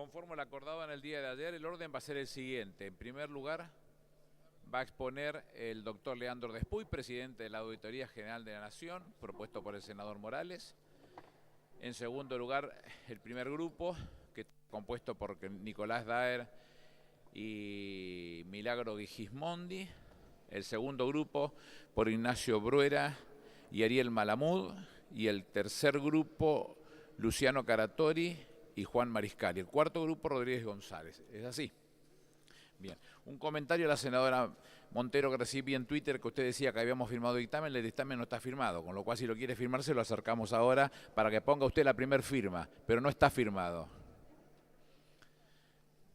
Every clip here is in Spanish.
Conforme lo acordado en el día de ayer, el orden va a ser el siguiente. En primer lugar, va a exponer el doctor Leandro Despuy, presidente de la Auditoría General de la Nación, propuesto por el senador Morales. En segundo lugar, el primer grupo, que está compuesto por Nicolás Daer y Milagro Gismondi. El segundo grupo, por Ignacio Bruera y Ariel Malamud. Y el tercer grupo, Luciano Caratori y Juan Mariscal. Y el cuarto grupo, Rodríguez González. ¿Es así? Bien. Un comentario a la senadora Montero que recibí en Twitter, que usted decía que habíamos firmado dictamen. El dictamen no está firmado, con lo cual si lo quiere firmar se lo acercamos ahora para que ponga usted la primer firma, pero no está firmado.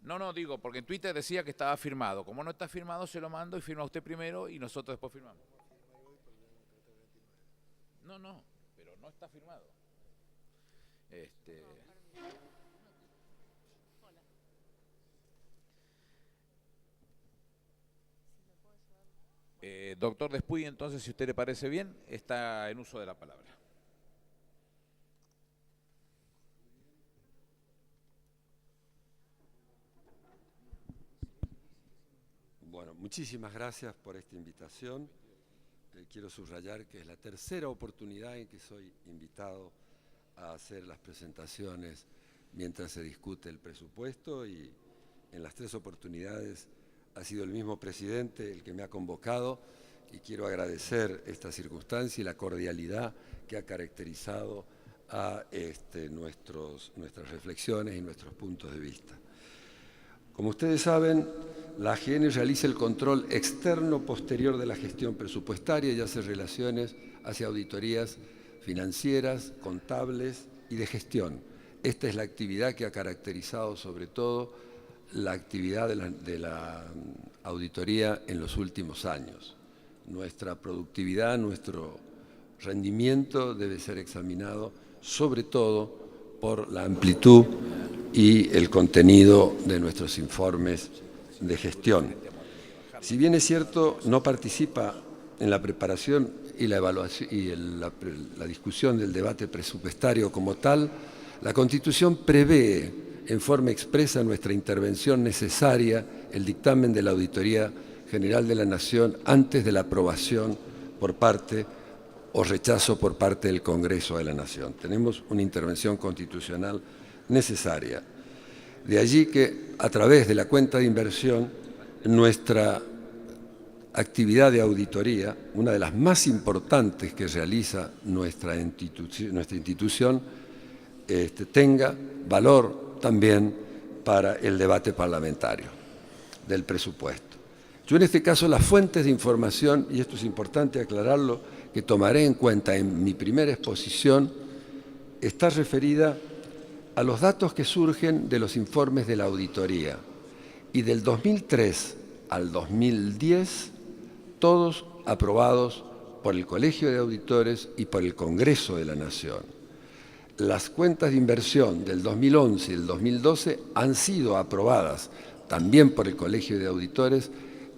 No, digo, porque en Twitter decía que estaba firmado. Como no está firmado, se lo mando y firma usted primero y nosotros después firmamos. No, pero no está firmado. Doctor Despuy, entonces, si a usted le parece bien, está en uso de la palabra. Bueno, muchísimas gracias por esta invitación. Quiero subrayar que es la tercera oportunidad en que soy invitado a hacer las presentaciones mientras se discute el presupuesto, y en las tres oportunidades ha sido el mismo presidente el que me ha convocado, y quiero agradecer esta circunstancia y la cordialidad que ha caracterizado a nuestras reflexiones y nuestros puntos de vista. Como ustedes saben, la AGN realiza el control externo posterior de la gestión presupuestaria y hace relaciones hacia auditorías financieras, contables y de gestión. Esta es la actividad que ha caracterizado sobre todo la actividad de la auditoría en los últimos años. Nuestra productividad, nuestro rendimiento debe ser examinado sobre todo por la amplitud y el contenido de nuestros informes de gestión. Si bien es cierto, no participa en la preparación y la evaluación y la discusión del debate presupuestario como tal, la Constitución prevé en forma expresa nuestra intervención necesaria, el dictamen de la Auditoría General de la Nación antes de la aprobación por parte o rechazo por parte del Congreso de la Nación. Tenemos una intervención constitucional necesaria. De allí que, a través de la cuenta de inversión, nuestra actividad de auditoría, una de las más importantes que realiza nuestra institución, tenga valor también para el debate parlamentario del presupuesto. Yo en este caso las fuentes de información, y esto es importante aclararlo, que tomaré en cuenta en mi primera exposición, está referida a los datos que surgen de los informes de la auditoría. Y del 2003 al 2010, todos aprobados por el Colegio de Auditores y por el Congreso de la Nación. Las cuentas de inversión del 2011 y del 2012 han sido aprobadas también por el Colegio de Auditores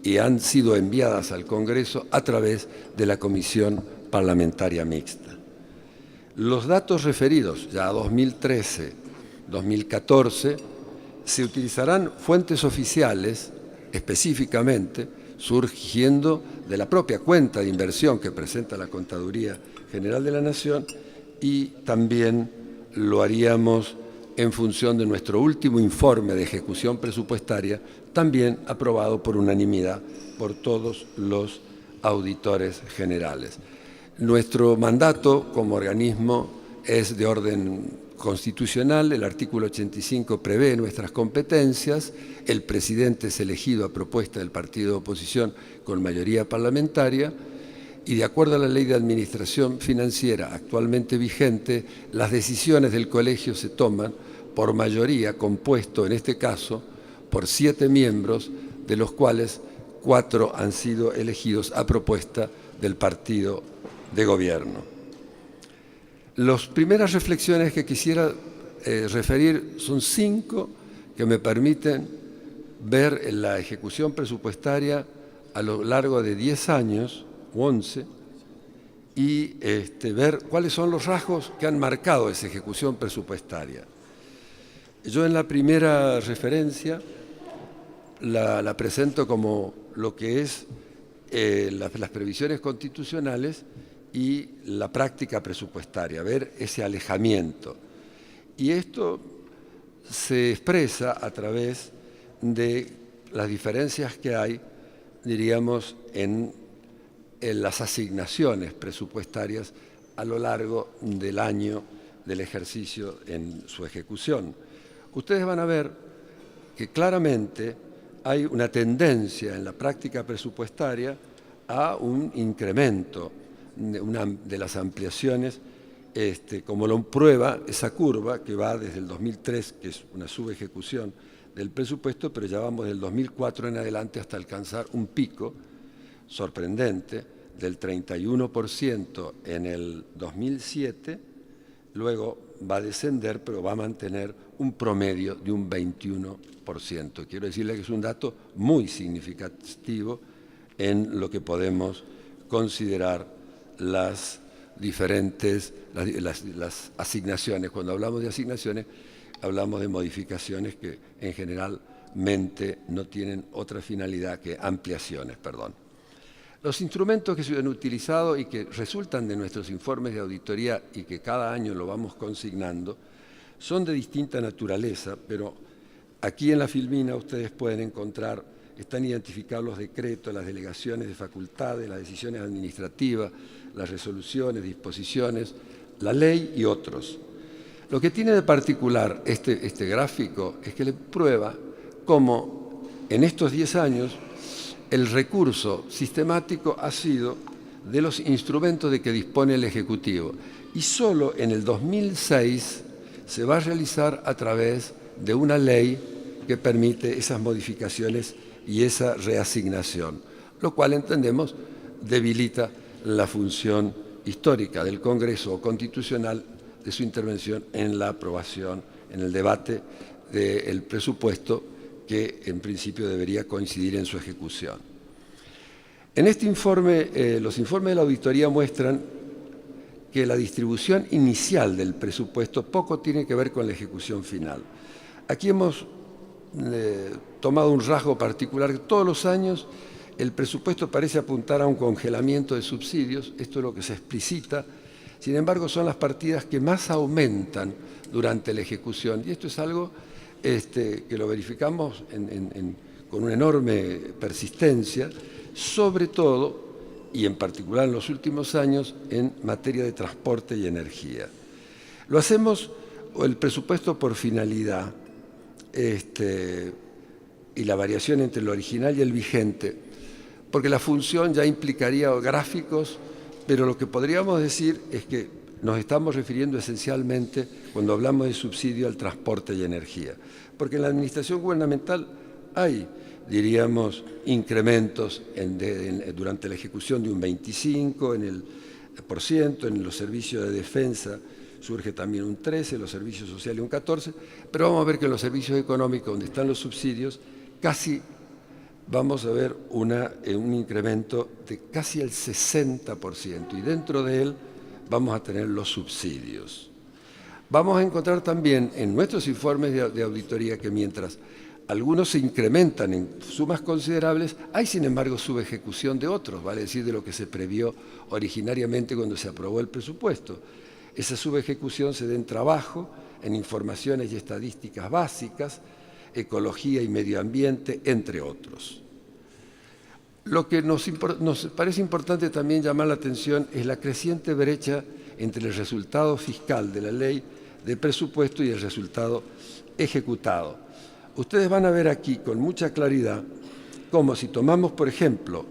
y han sido enviadas al Congreso a través de la Comisión Parlamentaria Mixta. Los datos referidos ya a 2013, 2014, se utilizarán fuentes oficiales específicamente surgiendo de la propia cuenta de inversión que presenta la Contaduría General de la Nación, y también lo haríamos en función de nuestro último informe de ejecución presupuestaria, también aprobado por unanimidad por todos los auditores generales. Nuestro mandato como organismo es de orden constitucional. El artículo 85 prevé nuestras competencias. El presidente es elegido a propuesta del partido de oposición con mayoría parlamentaria, y de acuerdo a la Ley de Administración Financiera actualmente vigente, las decisiones del colegio se toman por mayoría, compuesto en este caso por 7 miembros, de los cuales 4 han sido elegidos a propuesta del partido de gobierno. Las primeras reflexiones que quisiera referir son 5 que me permiten ver la ejecución presupuestaria a lo largo de 10 años, 11, y ver cuáles son los rasgos que han marcado esa ejecución presupuestaria. Yo en la primera referencia la presento como lo que es las previsiones constitucionales y la práctica presupuestaria, ver ese alejamiento. Y esto se expresa a través de las diferencias que hay, diríamos, en las asignaciones presupuestarias a lo largo del año del ejercicio en su ejecución. Ustedes van a ver que claramente hay una tendencia en la práctica presupuestaria a un incremento de las ampliaciones, como lo prueba esa curva que va desde el 2003, que es una subejecución del presupuesto, pero ya vamos del 2004 en adelante hasta alcanzar un pico sorprendente del 31% en el 2007, luego va a descender, pero va a mantener un promedio de un 21%. Quiero decirle que es un dato muy significativo en lo que podemos considerar las diferentes las asignaciones. Cuando hablamos de asignaciones, hablamos de modificaciones que en generalmente no tienen otra finalidad que ampliaciones, perdón. Los instrumentos que se han utilizado y que resultan de nuestros informes de auditoría y que cada año lo vamos consignando, son de distinta naturaleza, pero aquí en la filmina ustedes pueden encontrar, están identificados los decretos, las delegaciones de facultades, las decisiones administrativas, las resoluciones, disposiciones, la ley y otros. Lo que tiene de particular este gráfico es que le prueba cómo en estos 10 años el recurso sistemático ha sido de los instrumentos de que dispone el Ejecutivo. Y solo en el 2006 se va a realizar a través de una ley que permite esas modificaciones y esa reasignación, lo cual entendemos debilita la función histórica del Congreso o constitucional de su intervención en la aprobación, en el debate del presupuesto que en principio debería coincidir en su ejecución. En este informe, los informes de la auditoría muestran que la distribución inicial del presupuesto poco tiene que ver con la ejecución final. Aquí hemos tomado un rasgo particular. Todos los años el presupuesto parece apuntar a un congelamiento de subsidios, esto es lo que se explicita. Sin embargo, son las partidas que más aumentan durante la ejecución. Y esto es algo que lo verificamos con una enorme persistencia, sobre todo, y en particular en los últimos años, en materia de transporte y energía. Lo hacemos, el presupuesto por finalidad, y la variación entre el original y el vigente, porque la función ya implicaría gráficos, pero lo que podríamos decir es que nos estamos refiriendo esencialmente, cuando hablamos de subsidio, al transporte y energía. Porque en la administración gubernamental hay, diríamos, incrementos durante la ejecución de un 25%, en los servicios de defensa surge también un 13%, los servicios sociales un 14%, pero vamos a ver que en los servicios económicos, donde están los subsidios, casi vamos a ver un incremento de casi el 60%, y dentro de él vamos a tener los subsidios. Vamos a encontrar también en nuestros informes de auditoría que mientras algunos se incrementan en sumas considerables, hay sin embargo subejecución de otros, vale decir, de lo que se previó originariamente cuando se aprobó el presupuesto. Esa subejecución se da en trabajo, en informaciones y estadísticas básicas, ecología y medio ambiente, entre otros. Lo que nos parece importante también llamar la atención es la creciente brecha entre el resultado fiscal de la ley de presupuesto y el resultado ejecutado. Ustedes van a ver aquí con mucha claridad cómo, si tomamos, por ejemplo,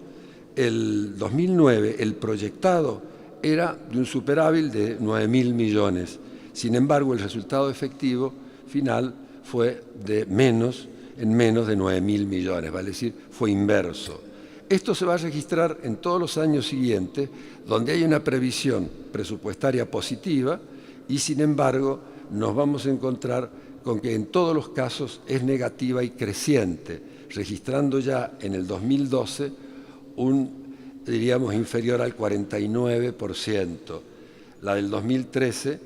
el 2009, el proyectado era de un superávit de 9.000 millones. Sin embargo, el resultado efectivo final fue en menos de 9.000 millones, vale decir, fue inverso. Esto se va a registrar en todos los años siguientes, donde hay una previsión presupuestaria positiva y, sin embargo, nos vamos a encontrar con que en todos los casos es negativa y creciente, registrando ya en el 2012 diríamos, inferior al 49%. La del 2013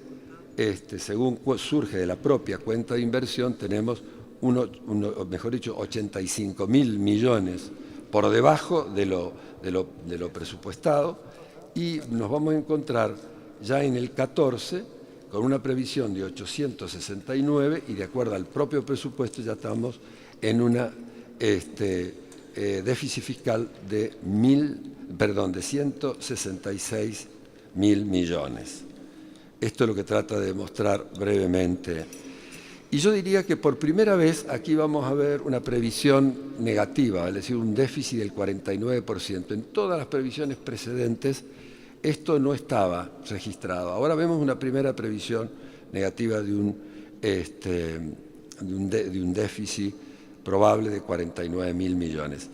según surge de la propia cuenta de inversión, tenemos, mejor dicho, 85.000 millones por debajo de lo presupuestado, y nos vamos a encontrar ya en el 14 con una previsión de 869, y de acuerdo al propio presupuesto ya estamos en una déficit fiscal de 166.000 millones. Esto es lo que trata de mostrar brevemente. Y yo diría que por primera vez aquí vamos a ver una previsión negativa, es decir, un déficit del 49%. En todas las previsiones precedentes esto no estaba registrado. Ahora vemos una primera previsión negativa de un déficit probable de 49.000 millones.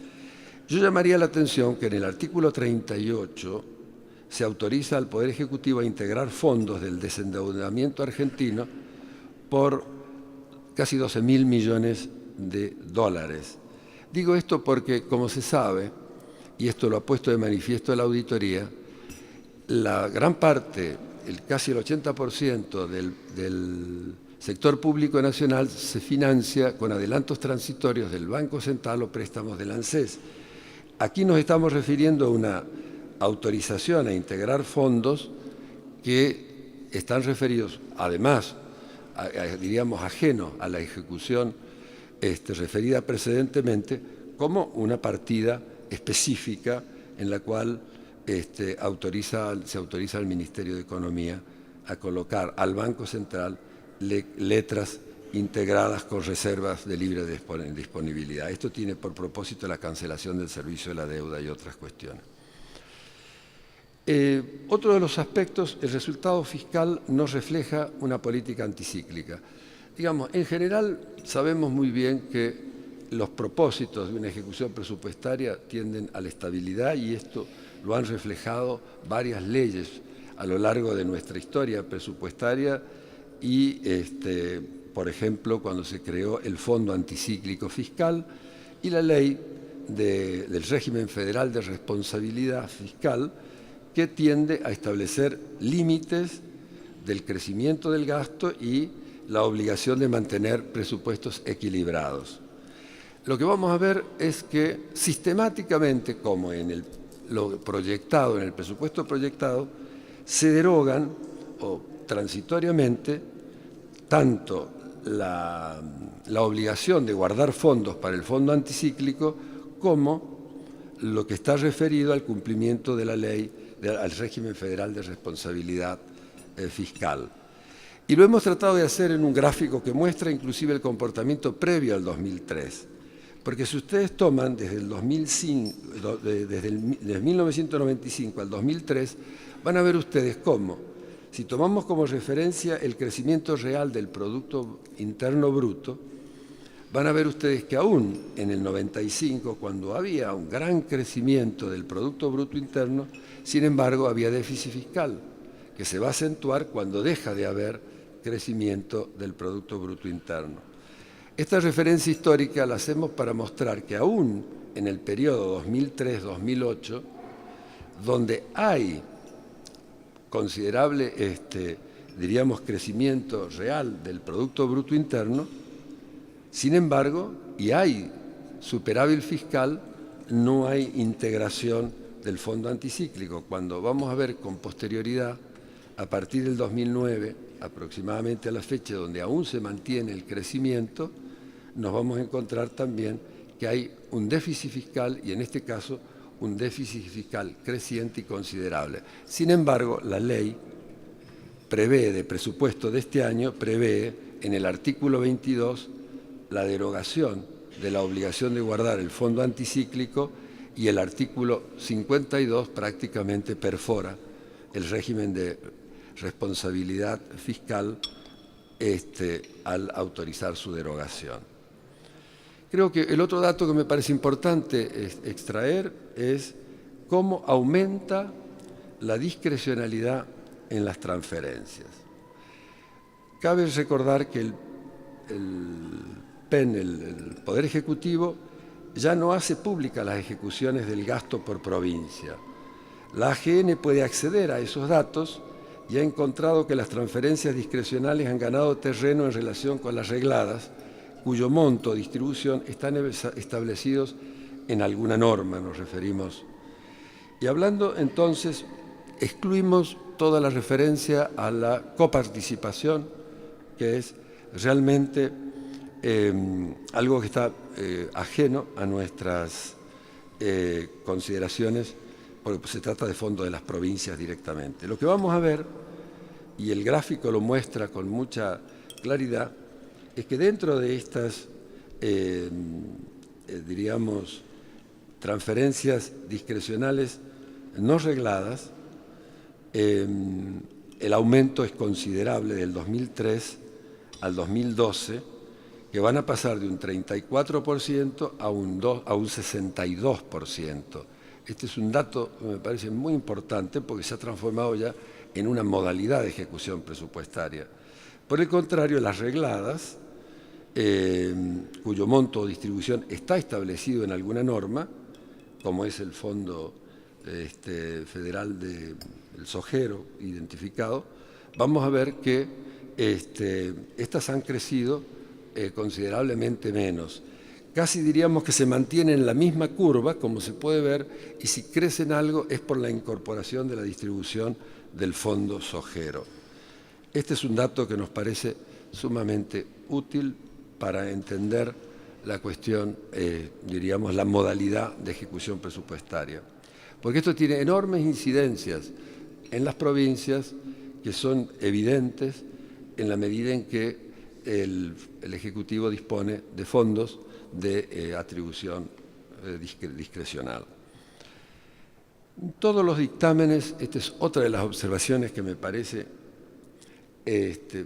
Yo llamaría la atención que en el artículo 38 se autoriza al Poder Ejecutivo a integrar fondos del desendeudamiento argentino por casi 12.000 millones de dólares. Digo esto porque, como se sabe, y esto lo ha puesto de manifiesto la auditoría, la gran parte, casi el 80% del sector público nacional se financia con adelantos transitorios del Banco Central o préstamos del ANSES. Aquí nos estamos refiriendo a una autorización a integrar fondos que están referidos, además, diríamos, ajenos a la ejecución referida precedentemente, como una partida específica en la cual se autoriza al Ministerio de Economía a colocar al Banco Central letras integradas con reservas de libre disponibilidad. Esto tiene por propósito la cancelación del servicio de la deuda y otras cuestiones. Otro de los aspectos, el resultado fiscal no refleja una política anticíclica. Digamos, en general sabemos muy bien que los propósitos de una ejecución presupuestaria tienden a la estabilidad, y esto lo han reflejado varias leyes a lo largo de nuestra historia presupuestaria y, por ejemplo, cuando se creó el Fondo Anticíclico Fiscal y la ley del régimen federal de responsabilidad fiscal, que tiende a establecer límites del crecimiento del gasto y la obligación de mantener presupuestos equilibrados. Lo que vamos a ver es que sistemáticamente, como en lo proyectado, en el presupuesto proyectado, se derogan o transitoriamente tanto la obligación de guardar fondos para el fondo anticíclico como lo que está referido al cumplimiento de la ley, al régimen federal de responsabilidad fiscal. Y lo hemos tratado de hacer en un gráfico que muestra inclusive el comportamiento previo al 2003. Porque si ustedes toman desde 1995 al 2003, van a ver ustedes cómo, si tomamos como referencia el crecimiento real del Producto Interno Bruto, van a ver ustedes que aún en el 95, cuando había un gran crecimiento del Producto Bruto Interno, sin embargo había déficit fiscal, que se va a acentuar cuando deja de haber crecimiento del Producto Bruto Interno. Esta referencia histórica la hacemos para mostrar que aún en el periodo 2003-2008, donde hay considerable, diríamos, crecimiento real del Producto Bruto Interno, sin embargo, y hay superávit fiscal, no hay integración del fondo anticíclico. Cuando vamos a ver con posterioridad, a partir del 2009, aproximadamente a la fecha donde aún se mantiene el crecimiento, nos vamos a encontrar también que hay un déficit fiscal, y en este caso un déficit fiscal creciente y considerable. Sin embargo, la ley prevé, de presupuesto de este año, prevé en el artículo 22 la derogación de la obligación de guardar el fondo anticíclico, y el artículo 52 prácticamente perfora el régimen de responsabilidad fiscal al autorizar su derogación. Creo que el otro dato que me parece importante extraer es cómo aumenta la discrecionalidad en las transferencias. Cabe recordar que el Poder Ejecutivo, ya no hace públicas las ejecuciones del gasto por provincia. La AGN puede acceder a esos datos y ha encontrado que las transferencias discrecionales han ganado terreno en relación con las regladas, cuyo monto o distribución están establecidos en alguna norma, nos referimos. Y hablando entonces, excluimos toda la referencia a la coparticipación, que es realmente algo que está ajeno a nuestras consideraciones, porque se trata de fondos de las provincias directamente. Lo que vamos a ver, y el gráfico lo muestra con mucha claridad, es que dentro de estas, diríamos, transferencias discrecionales no regladas, el aumento es considerable del 2003 al 2012, que van a pasar de un 34% a un 62%. Este es un dato que me parece muy importante porque se ha transformado ya en una modalidad de ejecución presupuestaria. Por el contrario, las regladas, cuyo monto o distribución está establecido en alguna norma, como es el Fondo Federal del Sojero identificado, vamos a ver que estas han crecido considerablemente menos. Casi diríamos que se mantiene en la misma curva, como se puede ver, y si crecen algo es por la incorporación de la distribución del Fondo Sojero. Este es un dato que nos parece sumamente útil para entender la cuestión, diríamos, la modalidad de ejecución presupuestaria. Porque esto tiene enormes incidencias en las provincias que son evidentes en la medida en que el Ejecutivo dispone de fondos de atribución discrecional. En todos los dictámenes, esta es otra de las observaciones que me parece,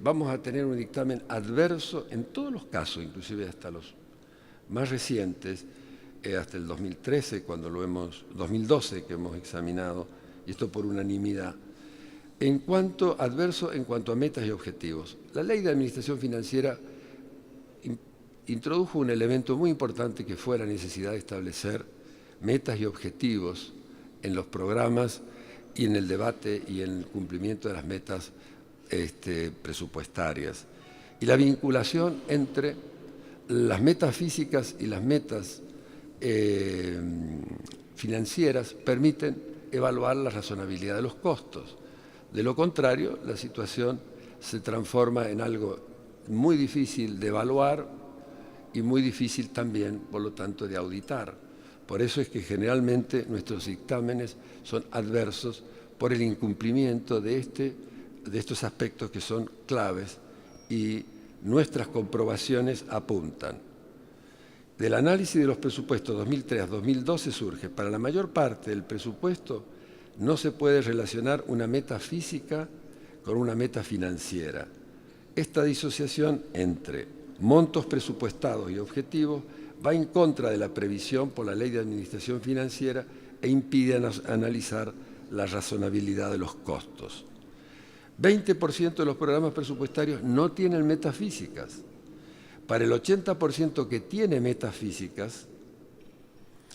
vamos a tener un dictamen adverso en todos los casos, inclusive hasta los más recientes, hasta el 2013, 2012 que hemos examinado, y esto por unanimidad. Adverso en cuanto a metas y objetivos. La Ley de Administración Financiera introdujo un elemento muy importante que fue la necesidad de establecer metas y objetivos en los programas y en el debate y en el cumplimiento de las metas presupuestarias. Y la vinculación entre las metas físicas y las metas financieras permiten evaluar la razonabilidad de los costos. De lo contrario, la situación se transforma en algo muy difícil de evaluar y muy difícil también, por lo tanto, de auditar. Por eso es que generalmente nuestros dictámenes son adversos por el incumplimiento de estos aspectos que son claves y nuestras comprobaciones apuntan. Del análisis de los presupuestos 2003 a 2012 surge, para la mayor parte del presupuesto no se puede relacionar una meta física con una meta financiera. Esta disociación entre montos presupuestados y objetivos va en contra de la previsión por la Ley de Administración Financiera e impide analizar la razonabilidad de los costos. 20% de los programas presupuestarios no tienen metas físicas. Para el 80% que tiene metas físicas,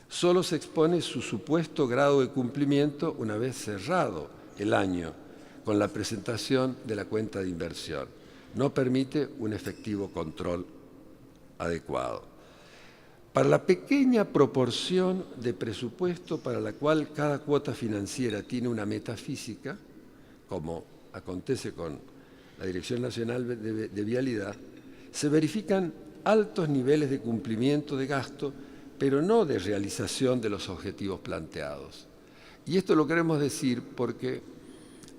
solo se expone su supuesto grado de cumplimiento una vez cerrado el año con la presentación de la cuenta de inversión. No permite un efectivo control adecuado. Para la pequeña proporción de presupuesto para la cual cada cuota financiera tiene una meta física, como acontece con la Dirección Nacional de Vialidad, se verifican altos niveles de cumplimiento de gasto, pero no de realización de los objetivos planteados. Y esto lo queremos decir porque,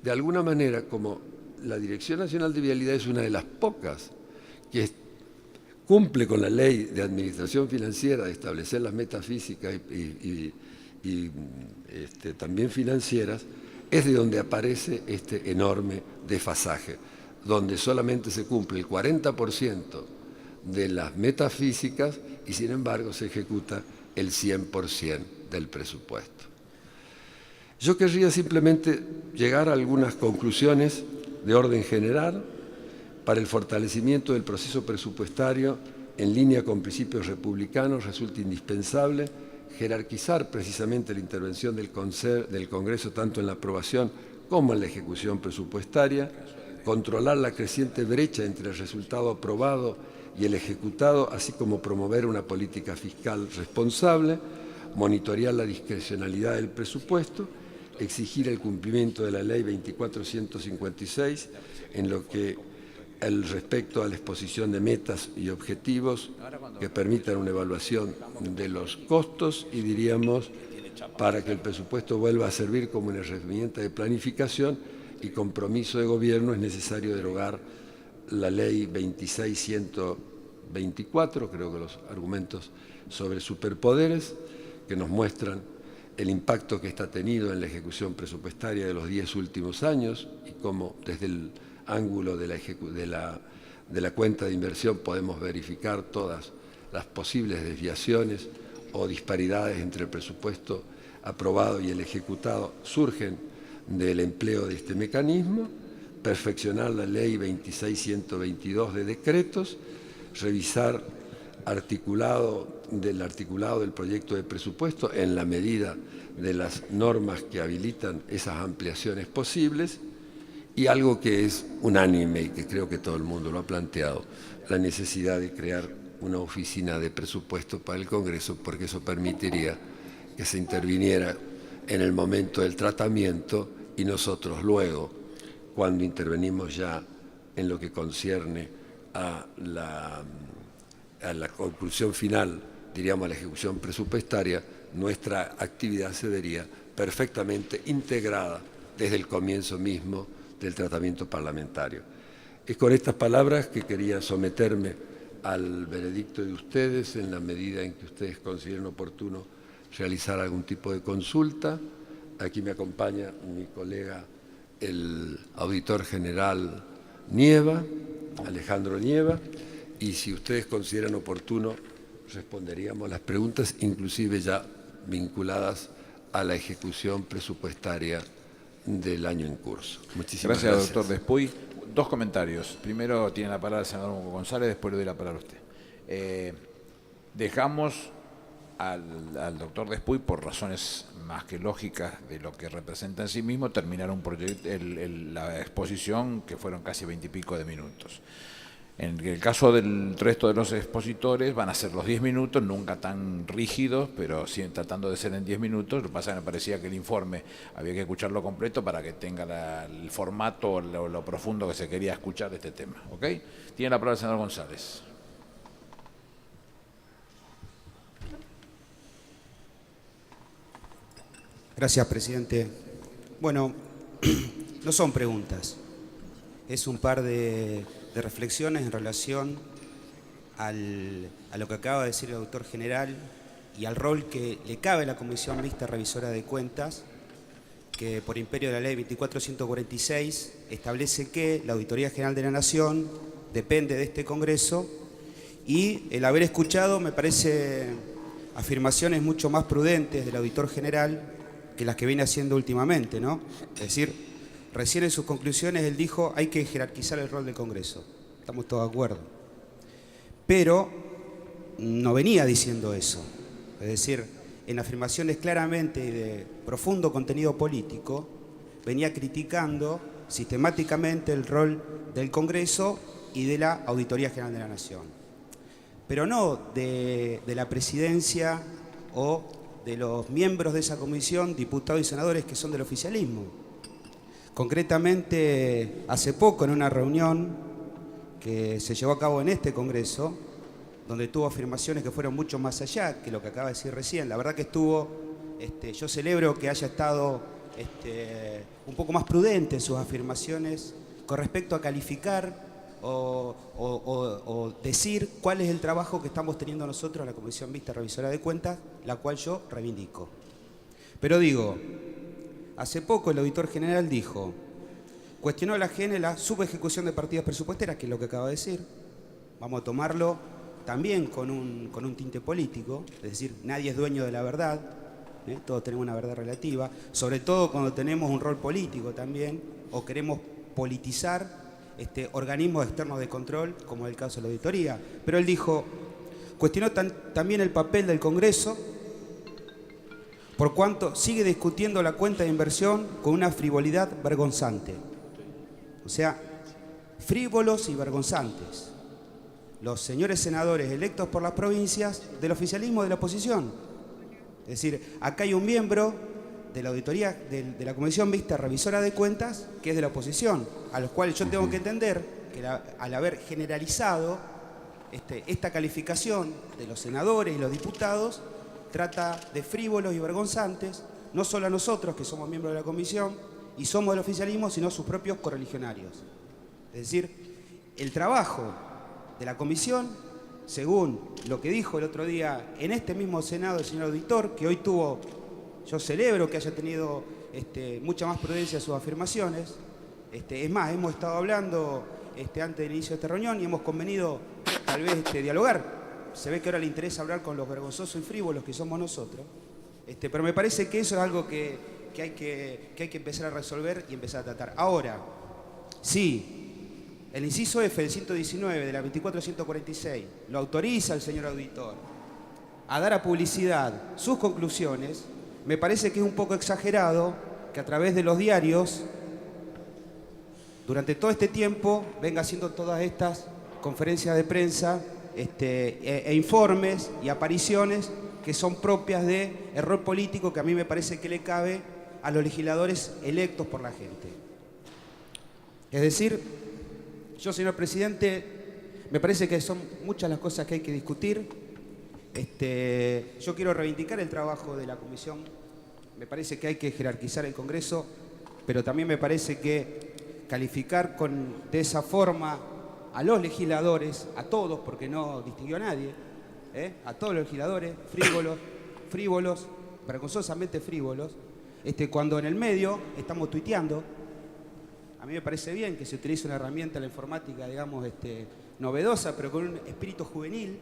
de alguna manera, como la Dirección Nacional de Vialidad es una de las pocas que cumple con la Ley de Administración Financiera de establecer las metas físicas y también financieras, es de donde aparece este enorme desfasaje, donde solamente se cumple el 40% de las metas físicas y sin embargo se ejecuta el 100% del presupuesto. Yo querría simplemente llegar a algunas conclusiones de orden general para el fortalecimiento del proceso presupuestario en línea con principios republicanos. Resulta indispensable jerarquizar precisamente la intervención del Congreso tanto en la aprobación como en la ejecución presupuestaria, controlar la creciente brecha entre el resultado aprobado y el ejecutado, así como promover una política fiscal responsable, monitorear la discrecionalidad del presupuesto, exigir el cumplimiento de la Ley 24.156 en lo que respecto a la exposición de metas y objetivos que permitan una evaluación de los costos y, diríamos, para que el presupuesto vuelva a servir como una herramienta de planificación y compromiso de gobierno, es necesario derogar la Ley 26.124, creo que los argumentos sobre superpoderes, que nos muestran el impacto que está tenido en la ejecución presupuestaria de los 10 últimos años y cómo desde el ángulo de la cuenta de inversión podemos verificar todas las posibles desviaciones o disparidades entre el presupuesto aprobado y el ejecutado surgen del empleo de este mecanismo, perfeccionar la Ley 26.122 de decretos, revisar del articulado del proyecto de presupuesto en la medida de las normas que habilitan esas ampliaciones posibles, y algo que es unánime y que creo que todo el mundo lo ha planteado, la necesidad de crear una oficina de presupuesto para el Congreso, porque eso permitiría que se interviniera en el momento del tratamiento y nosotros luego, cuando intervenimos ya en lo que concierne a la conclusión final, diríamos a la ejecución presupuestaria, nuestra actividad se vería perfectamente integrada desde el comienzo mismo del tratamiento parlamentario. Es con estas palabras que quería someterme al veredicto de ustedes en la medida en que ustedes consideren oportuno realizar algún tipo de consulta. Aquí me acompaña mi colega, el auditor general Nieva, Alejandro Nieva, y si ustedes consideran oportuno responderíamos las preguntas, inclusive ya vinculadas a la ejecución presupuestaria del año en curso. Muchísimas gracias. Gracias, doctor Despuy. Dos comentarios. Primero tiene la palabra el senador Hugo González, después le doy la palabra a usted. Dejamos al doctor Despuy, por razones más que lógicas de lo que representa en sí mismo, terminar un proyecto, la exposición, que fueron casi 20 y pico de minutos. En el caso del resto de los expositores van a ser los 10 minutos, nunca tan rígidos, pero sí tratando de ser en 10 minutos. Lo que pasa es que me parecía que el informe había que escucharlo completo para que tenga el formato, lo profundo que se quería escuchar de este tema. ¿Ok? Tiene la palabra el senador González. Gracias, presidente. Bueno, no son preguntas, es un par de reflexiones en relación a lo que acaba de decir el doctor general y al rol que le cabe a la Comisión Mixta Revisora de Cuentas, que por imperio de la Ley 24.146 establece que la Auditoría General de la Nación depende de este Congreso, y el haber escuchado me parece afirmaciones mucho más prudentes del auditor general que las que viene haciendo últimamente, ¿no? Es decir, recién en sus conclusiones él dijo hay que jerarquizar el rol del Congreso. Estamos todos de acuerdo. Pero no venía diciendo eso. Es decir, en afirmaciones claramente y de profundo contenido político, venía criticando sistemáticamente el rol del Congreso y de la Auditoría General de la Nación. Pero no de la presidencia o de los miembros de esa comisión, diputados y senadores que son del oficialismo. Concretamente, hace poco en una reunión que se llevó a cabo en este Congreso, donde tuvo afirmaciones que fueron mucho más allá que lo que acaba de decir recién. La verdad que estuvo, yo celebro que haya estado un poco más prudente en sus afirmaciones con respecto a calificar o decir cuál es el trabajo que estamos teniendo nosotros en la Comisión Mixta Revisora de Cuentas, la cual yo reivindico. Pero digo, hace poco el auditor general dijo, cuestionó a la GN la subejecución de partidas presupuestarias, que es lo que acaba de decir. Vamos a tomarlo también con un tinte político, es decir, nadie es dueño de la verdad, todos tenemos una verdad relativa, sobre todo cuando tenemos un rol político también, o queremos politizar organismos externos de control, como es el caso de la auditoría. Pero él dijo, cuestionó también el papel del Congreso por cuanto sigue discutiendo la cuenta de inversión con una frivolidad vergonzante. O sea, frívolos y vergonzantes. Los señores senadores electos por las provincias del oficialismo de la oposición. Es decir, acá hay un miembro de la auditoría de la Comisión Mixta Revisora de Cuentas que es de la oposición, a los cuales yo tengo que entender que al haber generalizado esta calificación de los senadores y los diputados, trata de frívolos y vergonzantes, no solo a nosotros que somos miembros de la comisión y somos del oficialismo, sino a sus propios correligionarios. Es decir, el trabajo de la comisión, según lo que dijo el otro día en este mismo Senado el señor auditor, que hoy tuvo, yo celebro que haya tenido mucha más prudencia en sus afirmaciones. Es más, hemos estado hablando antes del inicio de esta reunión y hemos convenido tal vez dialogar. Se ve que ahora le interesa hablar con los vergonzosos y frívolos que somos nosotros. Pero me parece que eso es algo que hay que empezar a resolver y empezar a tratar. Ahora, sí, el inciso F del 119 de la 24.146 lo autoriza el señor auditor a dar a publicidad sus conclusiones. Me parece que es un poco exagerado que a través de los diarios, durante todo este tiempo, venga haciendo todas estas conferencias de prensa e informes y apariciones que son propias de error político que a mí me parece que le cabe a los legisladores electos por la gente. Es decir, yo, señor presidente, me parece que son muchas las cosas que hay que discutir. Yo quiero reivindicar el trabajo de la comisión. Me parece que hay que jerarquizar el Congreso, pero también me parece que calificar de esa forma a los legisladores, a todos, porque no distinguió a nadie, a todos los legisladores, frívolos, vergonzosamente frívolos, cuando en el medio estamos tuiteando. A mí me parece bien que se utilice una herramienta, la informática, digamos, novedosa, pero con un espíritu juvenil.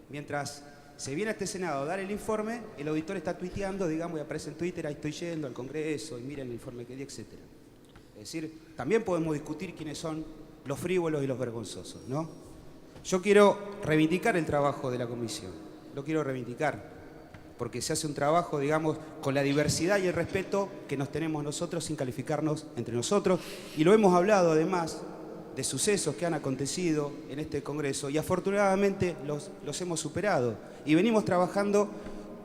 Mientras se viene a este Senado a dar el informe, el auditor está tuiteando, digamos, y aparece en Twitter, ahí estoy yendo al Congreso, y miren el informe que di, etc. Es decir, también podemos discutir quiénes son los frívolos y los vergonzosos, ¿no? Yo quiero reivindicar el trabajo de la comisión, lo quiero reivindicar, porque se hace un trabajo, digamos, con la diversidad y el respeto que nos tenemos nosotros sin calificarnos entre nosotros, y lo hemos hablado además de sucesos que han acontecido en este Congreso y afortunadamente los hemos superado y venimos trabajando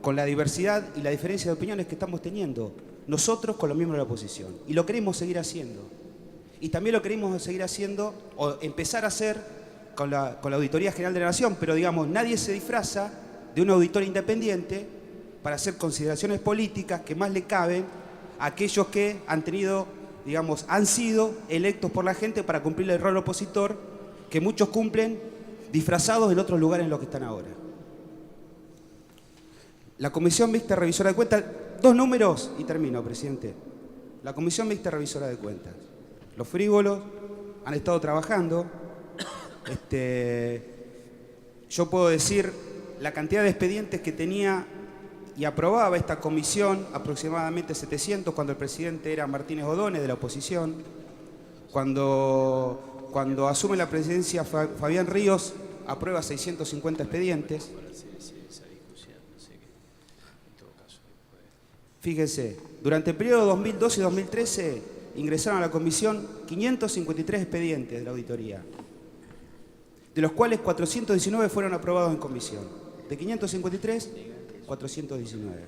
con la diversidad y la diferencia de opiniones que estamos teniendo nosotros con los miembros de la oposición, y lo queremos seguir haciendo. Y también lo queremos seguir haciendo o empezar a hacer con la Auditoría General de la Nación, pero digamos, nadie se disfraza de un auditor independiente para hacer consideraciones políticas que más le caben a aquellos que han tenido, digamos, han sido electos por la gente para cumplir el rol opositor que muchos cumplen disfrazados en otros lugares en los que están ahora. La Comisión Mixta Revisora de Cuentas, 2 números y termino, presidente. La Comisión Mixta Revisora de Cuentas. Los frívolos han estado trabajando. Yo puedo decir la cantidad de expedientes que tenía y aprobaba esta comisión, aproximadamente 700, cuando el presidente era Martínez O'Donnell de la oposición. Cuando asume la presidencia Fabián Ríos, aprueba 650 expedientes. Fíjense, durante el periodo 2012 y 2013 ingresaron a la comisión 553 expedientes de la auditoría, de los cuales 419 fueron aprobados en comisión. De 553, 419.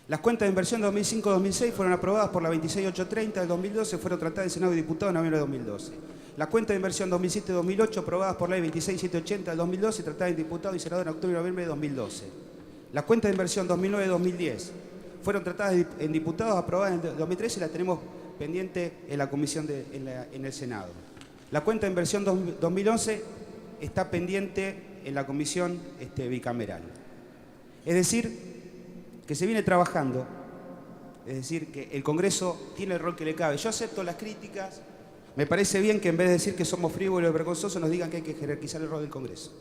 Las cuentas de inversión de 2005-2006 fueron aprobadas por la 26830 del 2012, fueron tratadas en Senado y Diputados en noviembre de 2012. Las cuentas de inversión 2007-2008 aprobadas por la ley 26780 del 2012, tratadas en Diputados y Senado en octubre y noviembre de 2012. Las cuentas de inversión 2009-2010 fueron tratadas en Diputados, aprobadas en 2013 y las tenemos pendiente en la comisión en el Senado. La cuenta de inversión 2011 está pendiente en la comisión bicameral. Es decir, que se viene trabajando, es decir, que el Congreso tiene el rol que le cabe. Yo acepto las críticas, me parece bien que en vez de decir que somos frívolos y vergonzosos nos digan que hay que jerarquizar el rol del Congreso.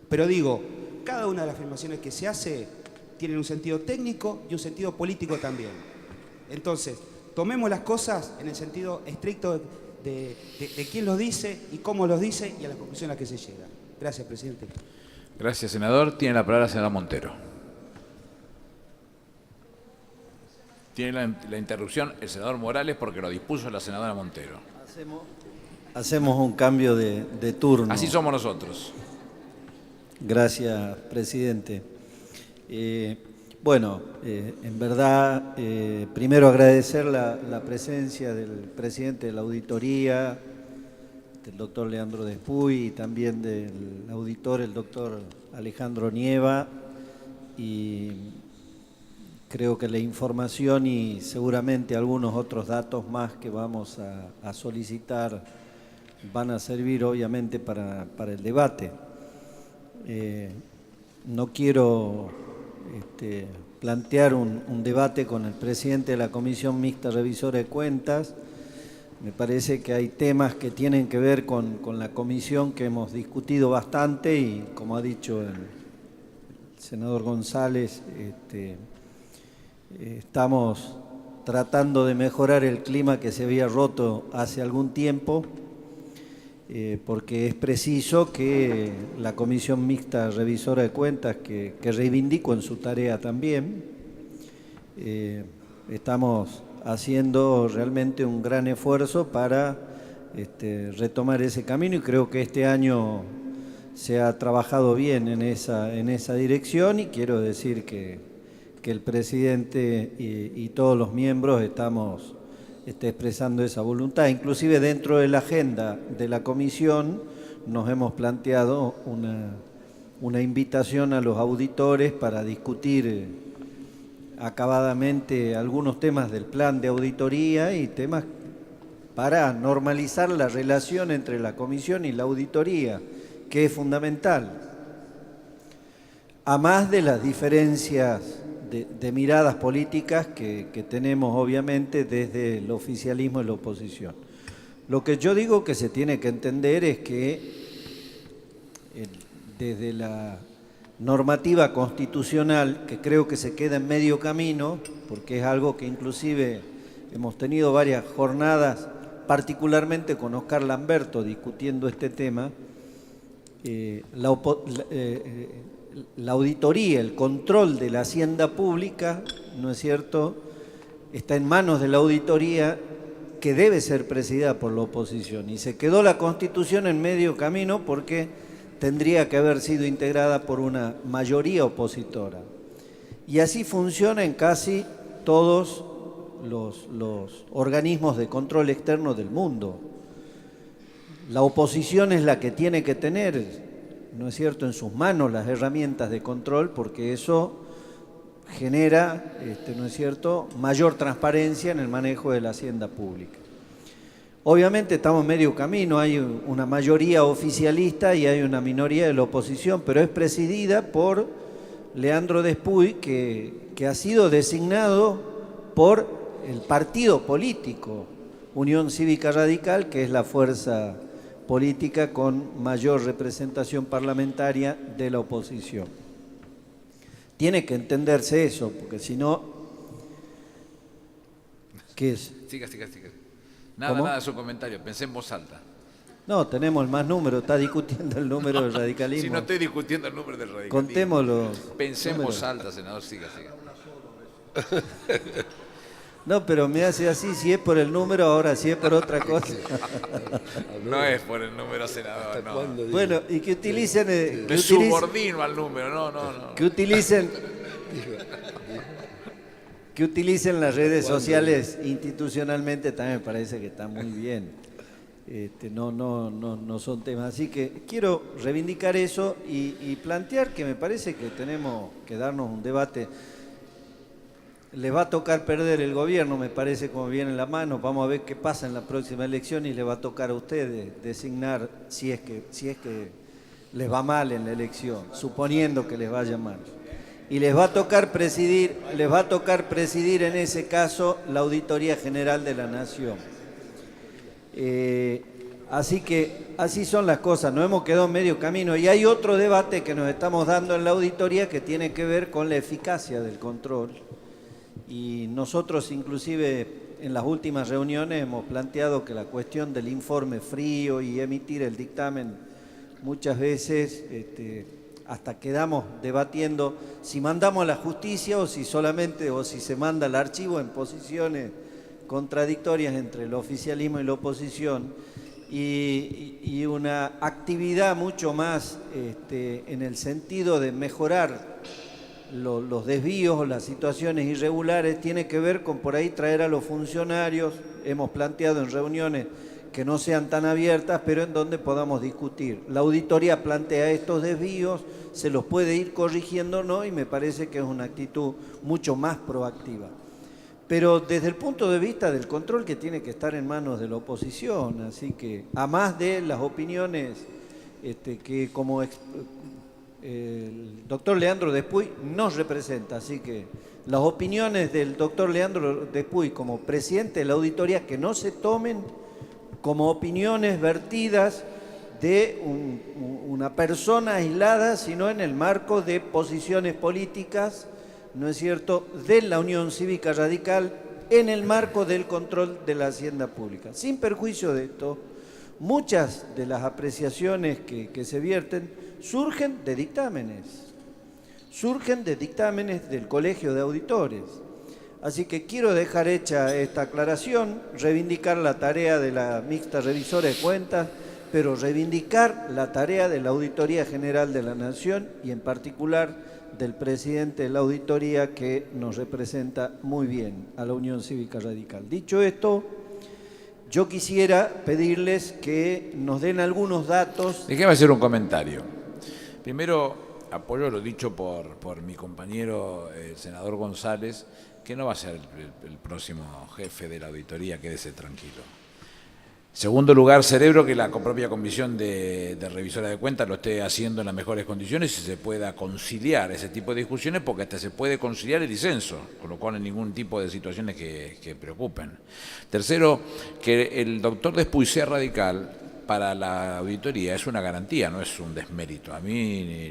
Pero digo, cada una de las afirmaciones que se hace tienen un sentido técnico y un sentido político también. Entonces, tomemos las cosas en el sentido estricto de quién los dice y cómo los dice y a las conclusiones a las que se llega. Gracias, presidente. Gracias, senador. Tiene la palabra la senadora Montero. Tiene la interrupción el senador Morales porque lo dispuso la senadora Montero. Hacemos un cambio de turno. Así somos nosotros. Gracias, presidente. En verdad, primero agradecer la presencia del presidente de la auditoría, del doctor Leandro Despuy, y también del auditor, el doctor Alejandro Nieva, y creo que la información y seguramente algunos otros datos más que vamos a solicitar van a servir obviamente para el debate. No quiero plantear un debate con el presidente de la Comisión Mixta Revisora de Cuentas. Me parece que hay temas que tienen que ver con la comisión que hemos discutido bastante y, como ha dicho el senador González, estamos tratando de mejorar el clima que se había roto hace algún tiempo, porque es preciso que la Comisión Mixta Revisora de Cuentas, que reivindico en su tarea también, estamos haciendo realmente un gran esfuerzo para retomar ese camino, y creo que este año se ha trabajado bien en esa dirección, y quiero decir que el presidente y todos los miembros estamos expresando esa voluntad. Inclusive dentro de la agenda de la comisión nos hemos planteado una invitación a los auditores para discutir acabadamente algunos temas del plan de auditoría y temas para normalizar la relación entre la comisión y la auditoría, que es fundamental. A más de las diferencias de miradas políticas que tenemos obviamente desde el oficialismo y la oposición. Lo que yo digo que se tiene que entender es que desde la normativa constitucional, que creo que se queda en medio camino, porque es algo que inclusive hemos tenido varias jornadas, particularmente con Oscar Lamberto discutiendo este tema, la auditoría, el control de la hacienda pública, ¿no es cierto?, está en manos de la auditoría, que debe ser presidida por la oposición. Y se quedó la Constitución en medio camino porque tendría que haber sido integrada por una mayoría opositora. Y así funciona en casi todos los organismos de control externo del mundo. La oposición es la que tiene que tener, ¿no es cierto?, en sus manos las herramientas de control, porque eso genera, ¿no es cierto?, mayor transparencia en el manejo de la hacienda pública. Obviamente estamos en medio camino, hay una mayoría oficialista y hay una minoría de la oposición, pero es presidida por Leandro Despuy, que ha sido designado por el partido político Unión Cívica Radical, que es la fuerza política con mayor representación parlamentaria de la oposición. Tiene que entenderse eso, porque si no, ¿qué es? Siga. Nada, su comentario, pensé en voz alta. No, tenemos el más número, está discutiendo el número del radicalismo. Si no estoy discutiendo el número del radicalismo. Contémoslo. Pensé en voz alta, senador, siga. No, pero me hace así, si es por el número, ahora si es por otra cosa. No es por el número, senador, no. Bueno, y que utilicen... Me subordino al número, no. Que utilicen las redes sociales institucionalmente también me parece que está muy bien. No son temas. Así que quiero reivindicar eso y plantear que me parece que tenemos que darnos un debate. Les va a tocar perder el gobierno, me parece, como viene en la mano. Vamos a ver qué pasa en la próxima elección y les va a tocar a ustedes designar si es que les va mal en la elección, suponiendo que les vaya mal. Y les va a tocar presidir en ese caso la Auditoría General de la Nación. Así que así son las cosas, nos hemos quedado en medio camino. Y hay otro debate que nos estamos dando en la auditoría que tiene que ver con la eficacia del control. Y nosotros inclusive en las últimas reuniones hemos planteado que la cuestión del informe frío y emitir el dictamen muchas veces hasta quedamos debatiendo si mandamos a la justicia o si solamente o si se manda al archivo en posiciones contradictorias entre el oficialismo y la oposición, y una actividad mucho más en el sentido de mejorar los desvíos o las situaciones irregulares, tiene que ver con por ahí traer a los funcionarios. Hemos planteado en reuniones que no sean tan abiertas, pero en donde podamos discutir. La auditoría plantea estos desvíos, se los puede ir corrigiendo o no, y me parece que es una actitud mucho más proactiva. Pero desde el punto de vista del control, que tiene que estar en manos de la oposición, así que a más de las opiniones que como el doctor Leandro Despuy nos representa, así que las opiniones del doctor Leandro Despuy como presidente de la auditoría, que no se tomen como opiniones vertidas de una persona aislada, sino en el marco de posiciones políticas, ¿no es cierto?, de la Unión Cívica Radical, en el marco del control de la hacienda pública. Sin perjuicio de esto, muchas de las apreciaciones que se vierten surgen de dictámenes del Colegio de Auditores. Así que quiero dejar hecha esta aclaración, reivindicar la tarea de la mixta revisora de cuentas, pero reivindicar la tarea de la Auditoría General de la Nación y en particular del presidente de la auditoría, que nos representa muy bien a la Unión Cívica Radical. Dicho esto, yo quisiera pedirles que nos den algunos datos. Déjeme hacer un comentario. Primero, apoyo lo dicho por mi compañero, el senador González, que no va a ser el próximo jefe de la auditoría, quédese tranquilo. Segundo lugar, celebro que la propia comisión de revisora de cuentas lo esté haciendo en las mejores condiciones y se pueda conciliar ese tipo de discusiones, porque hasta se puede conciliar el disenso, con lo cual no hay ningún tipo de situaciones que preocupen. Tercero, que el doctor Despuy sea radical para la auditoría es una garantía, no es un desmérito. A mí,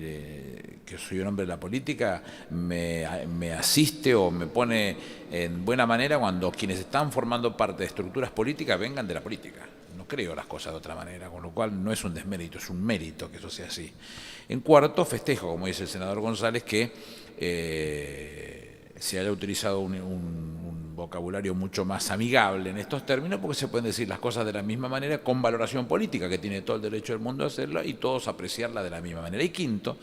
que soy un hombre de la política, me asiste o me pone en buena manera cuando quienes están formando parte de estructuras políticas vengan de la política. No creo las cosas de otra manera, con lo cual no es un desmérito, es un mérito que eso sea así. En cuarto, festejo, como dice el senador González, que se haya utilizado un vocabulario mucho más amigable en estos términos, porque se pueden decir las cosas de la misma manera con valoración política, que tiene todo el derecho del mundo a hacerlo, y todos apreciarla de la misma manera. Y quinto,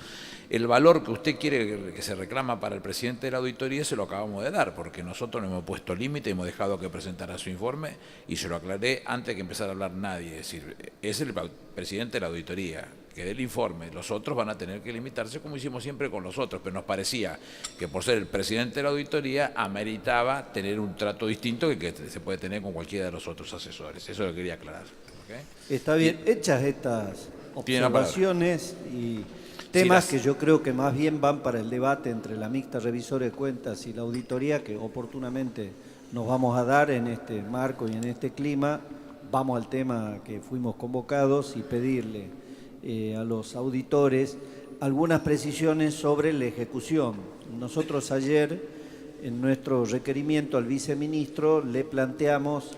el valor que usted quiere que se reclama para el presidente de la auditoría se lo acabamos de dar, porque nosotros no hemos puesto límite, hemos dejado que presentara su informe y se lo aclaré antes de que empezara a hablar nadie. Es decir, es el presidente de la auditoría que dé el informe, los otros van a tener que limitarse como hicimos siempre con los otros, pero nos parecía que por ser el presidente de la auditoría ameritaba tener un trato distinto que se puede tener con cualquiera de los otros asesores. Eso lo quería aclarar. ¿Okay? Está bien, hechas estas observaciones y temas que yo creo que más bien van para el debate entre la mixta revisora de cuentas y la auditoría, que oportunamente nos vamos a dar en este marco y en este clima. Vamos al tema que fuimos convocados y pedirle a los auditores algunas precisiones sobre la ejecución. Nosotros ayer, en nuestro requerimiento al viceministro, le planteamos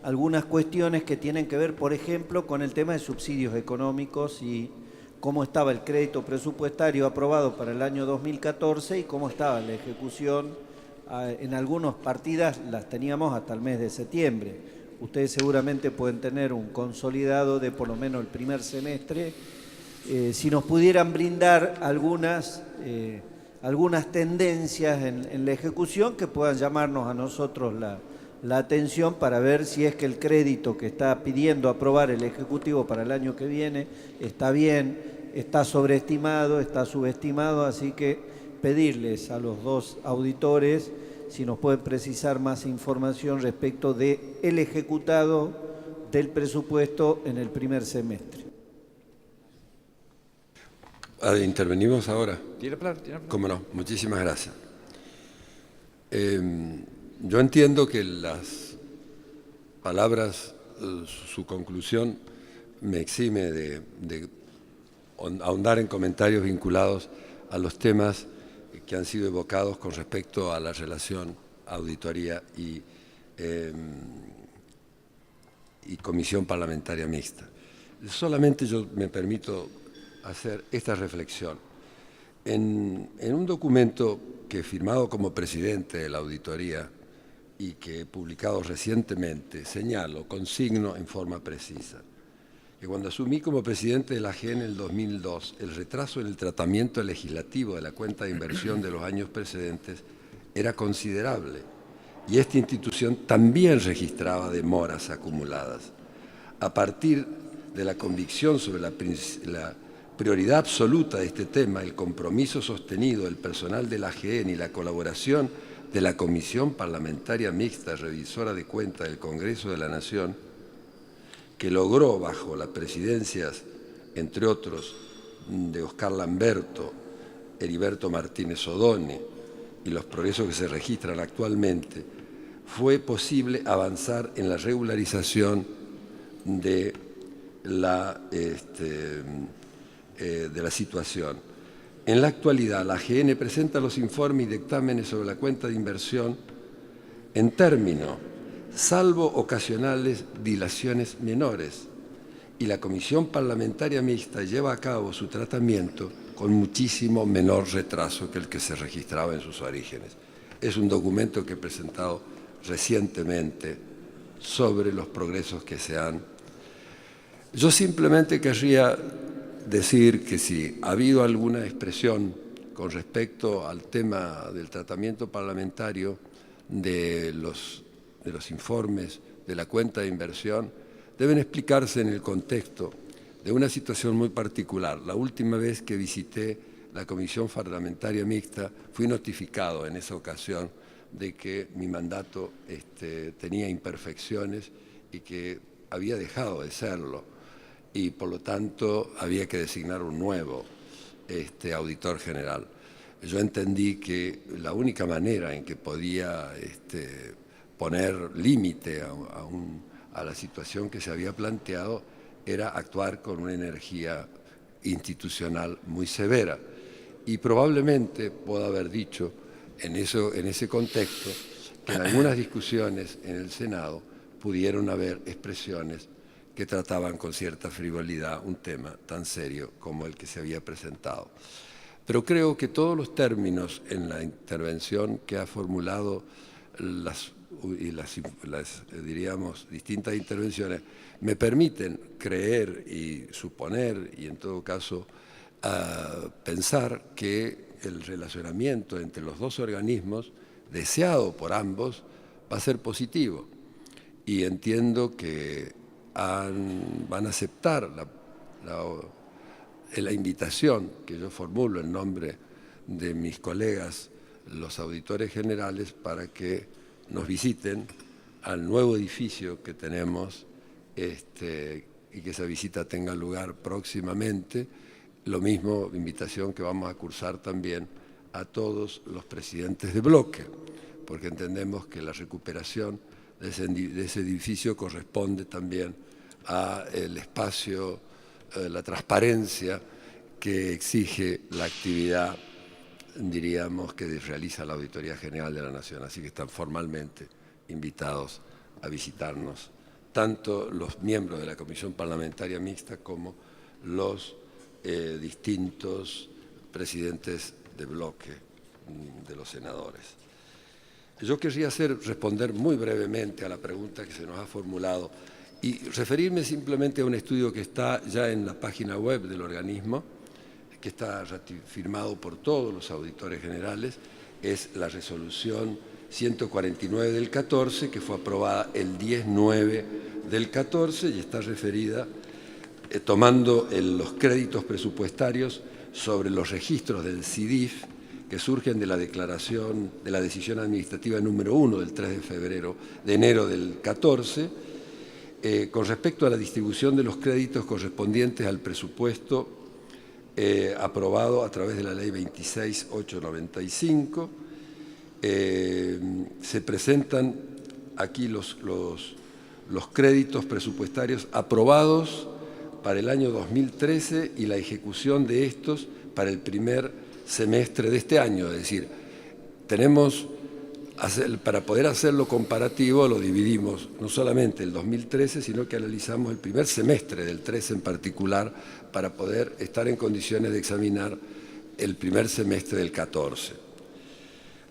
algunas cuestiones que tienen que ver, por ejemplo, con el tema de subsidios económicos y cómo estaba el crédito presupuestario aprobado para el año 2014 y cómo estaba la ejecución. En algunas partidas las teníamos hasta el mes de septiembre. Ustedes seguramente pueden tener un consolidado de por lo menos el primer semestre. Si nos pudieran brindar algunas tendencias en la ejecución que puedan llamarnos a nosotros la atención para ver si es que el crédito que está pidiendo aprobar el Ejecutivo para el año que viene está bien, está sobreestimado, está subestimado. Así que pedirles a los dos auditores si nos pueden precisar más información respecto del ejecutado del presupuesto en el primer semestre. ¿Intervenimos ahora? ¿Tiene plan? Cómo no, muchísimas gracias. Yo entiendo que las palabras, su conclusión, me exime de ahondar en comentarios vinculados a los temas que han sido evocados con respecto a la relación auditoría y comisión parlamentaria mixta. Solamente yo me permito hacer esta reflexión. En un documento que he firmado como presidente de la auditoría y que he publicado recientemente, señalo, consigno en forma precisa, que cuando asumí como presidente de la AGE en el 2002, el retraso en el tratamiento legislativo de la cuenta de inversión de los años precedentes era considerable y esta institución también registraba demoras acumuladas. A partir de la convicción sobre la prioridad absoluta de este tema, el compromiso sostenido del personal de la AGN y la colaboración de la Comisión Parlamentaria Mixta Revisora de Cuentas del Congreso de la Nación, que logró bajo las presidencias, entre otros, de Oscar Lamberto, Heriberto Martínez Odone y los progresos que se registran actualmente, fue posible avanzar en la regularización de la situación. En la actualidad, la AGN presenta los informes y dictámenes sobre la cuenta de inversión en términos, salvo ocasionales dilaciones menores, y la Comisión Parlamentaria Mixta lleva a cabo su tratamiento con muchísimo menor retraso que el que se registraba en sus orígenes. Es un documento que he presentado recientemente sobre los progresos que se han. Yo simplemente querría decir que si ha habido alguna expresión con respecto al tema del tratamiento parlamentario de los informes de la cuenta de inversión, deben explicarse en el contexto de una situación muy particular. La última vez que visité la Comisión Parlamentaria Mixta fui notificado en esa ocasión de que mi mandato tenía imperfecciones y que había dejado de serlo, y por lo tanto había que designar un nuevo auditor general. Yo entendí que la única manera en que podía poner límite a la situación que se había planteado era actuar con una energía institucional muy severa. Y probablemente puedo haber dicho en ese contexto que en algunas discusiones en el Senado pudieron haber expresiones que trataban con cierta frivolidad un tema tan serio como el que se había presentado. Pero creo que todos los términos en la intervención que ha formulado las diríamos, distintas intervenciones me permiten creer y suponer, y en todo caso pensar que el relacionamiento entre los dos organismos, deseado por ambos, va a ser positivo. Y entiendo que van a aceptar la invitación que yo formulo en nombre de mis colegas, los auditores generales, para que nos visiten al nuevo edificio que tenemos y que esa visita tenga lugar próximamente. Lo mismo, invitación que vamos a cursar también a todos los presidentes de bloque, porque entendemos que la recuperación de ese edificio corresponde también al espacio, la transparencia que exige la actividad, diríamos, que realiza la Auditoría General de la Nación. Así que están formalmente invitados a visitarnos, tanto los miembros de la Comisión Parlamentaria Mixta como los distintos presidentes de bloque de los senadores. Yo querría responder muy brevemente a la pregunta que se nos ha formulado y referirme simplemente a un estudio que está ya en la página web del organismo, que está firmado por todos los auditores generales. Es la resolución 149 del 14, que fue aprobada el 10/9 del 14 y está referida tomando los créditos presupuestarios sobre los registros del CIDIF que surgen de la declaración de la decisión administrativa número 1 del 3 de enero del 14, con respecto a la distribución de los créditos correspondientes al presupuesto aprobado a través de la Ley 26.895. Se presentan aquí los créditos presupuestarios aprobados para el año 2013 y la ejecución de estos para el primer semestre de este año. Es decir, para poder hacerlo comparativo, lo dividimos no solamente el 2013, sino que analizamos el primer semestre del 13 en particular, para poder estar en condiciones de examinar el primer semestre del 14.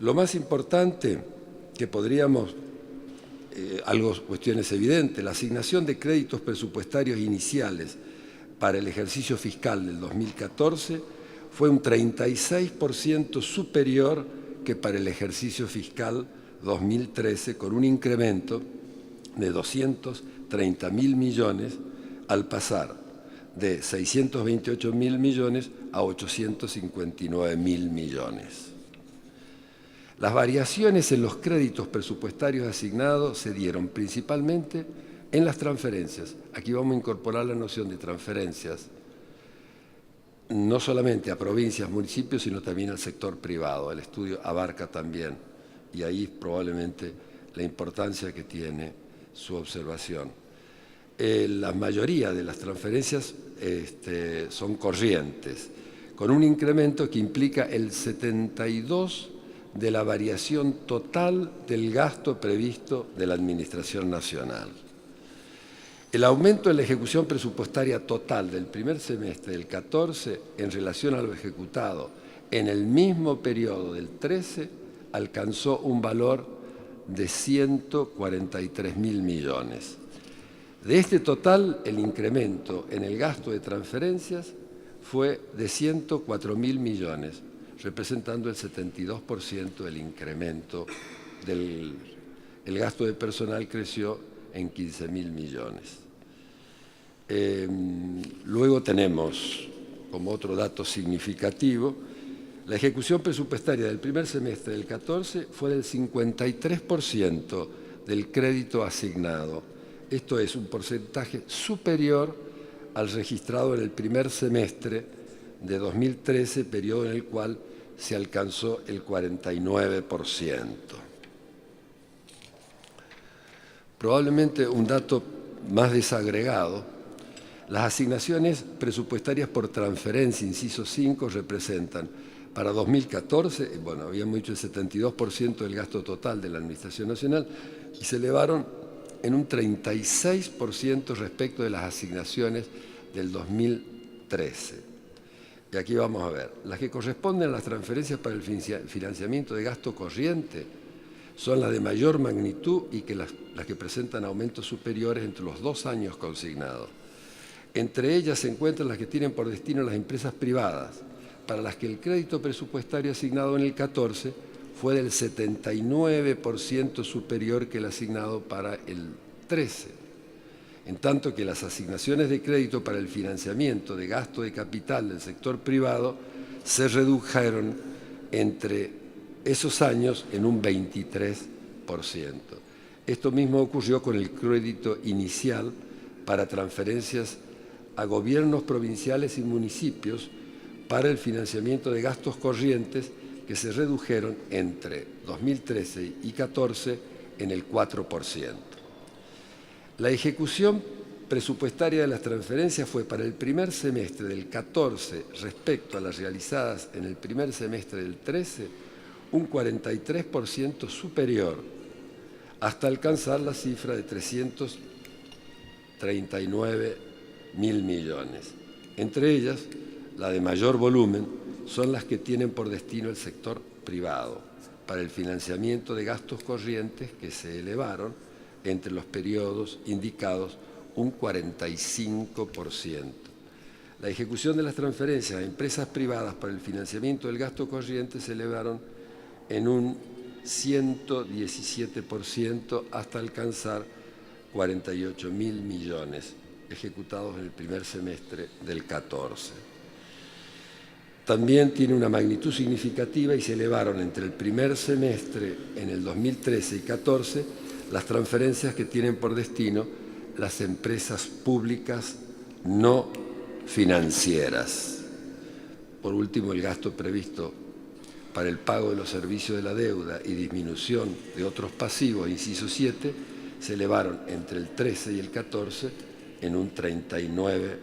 Lo más importante que podríamos, cuestiones evidentes, la asignación de créditos presupuestarios iniciales para el ejercicio fiscal del 2014 fue un 36% superior que para el ejercicio fiscal 2013, con un incremento de 230.000 millones al pasar de 628.000 millones a 859.000 millones. Las variaciones en los créditos presupuestarios asignados se dieron principalmente en las transferencias. Aquí vamos a incorporar la noción de transferencias, no solamente a provincias, municipios, sino también al sector privado. El estudio abarca también, y ahí probablemente la importancia que tiene su observación. La mayoría de las transferencias son corrientes, con un incremento que implica el 72% de la variación total del gasto previsto de la Administración Nacional. El aumento en la ejecución presupuestaria total del primer semestre del 14 en relación a lo ejecutado en el mismo periodo del 13 alcanzó un valor de 143.000 millones. De este total, el incremento en el gasto de transferencias fue de 104.000 millones, representando el 72% del incremento el gasto de personal creció en 15.000 millones. Luego tenemos, como otro dato significativo, la ejecución presupuestaria del primer semestre del 14 fue del 53% del crédito asignado. Esto es un porcentaje superior al registrado en el primer semestre de 2013, periodo en el cual se alcanzó el 49%. Probablemente un dato más desagregado, las asignaciones presupuestarias por transferencia, inciso 5, representan para 2014, bueno, habíamos dicho el 72% del gasto total de la Administración Nacional y se elevaron en un 36% respecto de las asignaciones del 2013. Y aquí vamos a ver, las que corresponden a las transferencias para el financiamiento de gasto corriente son las de mayor magnitud y las que presentan aumentos superiores entre los 2 años consignados. Entre ellas se encuentran las que tienen por destino las empresas privadas, para las que el crédito presupuestario asignado en el 14 fue del 79% superior que el asignado para el 13. En tanto que las asignaciones de crédito para el financiamiento de gasto de capital del sector privado se redujeron entre esos años en un 23%. Esto mismo ocurrió con el crédito inicial para transferencias a gobiernos provinciales y municipios para el financiamiento de gastos corrientes que se redujeron entre 2013 y 2014 en el 4%. La ejecución presupuestaria de las transferencias fue para el primer semestre del 14 respecto a las realizadas en el primer semestre del 13 un 43% superior, hasta alcanzar la cifra de 339.000 millones. Entre ellas, la de mayor volumen son las que tienen por destino el sector privado, para el financiamiento de gastos corrientes que se elevaron entre los periodos indicados un 45%. La ejecución de las transferencias a empresas privadas para el financiamiento del gasto corriente se elevaron en un 117% hasta alcanzar 48.000 millones ejecutados en el primer semestre del 14. También tiene una magnitud significativa y se elevaron entre el primer semestre en el 2013 y 2014 las transferencias que tienen por destino las empresas públicas no financieras. Por último, el gasto previsto para el pago de los servicios de la deuda y disminución de otros pasivos, inciso 7, se elevaron entre el 13 y el 14 en un 39%.